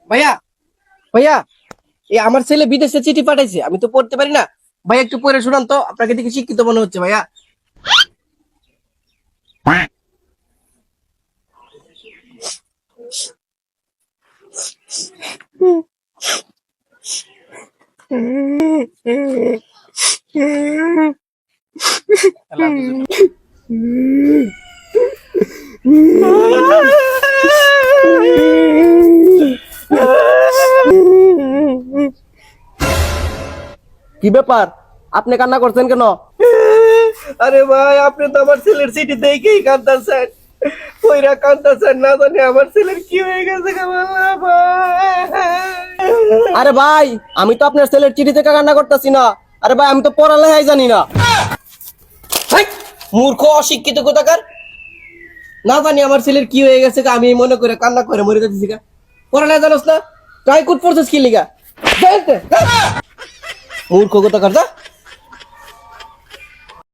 ভাইয়া ভাইয়া এই আমার ছেলে বিদেশে চিঠি পাঠাইছে, আমি তো পড়তে পারি না। ভাইয়া একটু পড়ে শোনান তো, আপনাকে দেখে শিক্ষিত মনে হচ্ছে ভাইয়া। কি ব্যাপার, আপনি কান্না করছেন কেন? আরে ভাই, আপনি তো আমার ছেলের চিঠি দেখেই কাঁদতেছেন, কইরা কাঁদতেছেন, না জানি আমার ছেলের কি হয়ে গেছে গো আল্লাহ ভাই। আরে ভাই, আমি তো আপনার ছেলের চিঠি থেকে কান্না করতেছি না। আরে ভাই, আমি তো পড়ালেখাই জানি না। হাই, মূর্খ অশিক্ষিত কোথাকার, না জানি আমার ছেলের কি হয়ে গেছে গা, আমি মনে করে কান্না করে মরে যাচ্ছি গা। পড়ালেখা জানোস না, ট্রাই কোড পড়ছিস কি লিগা? মূর্খ কোথাকার যা।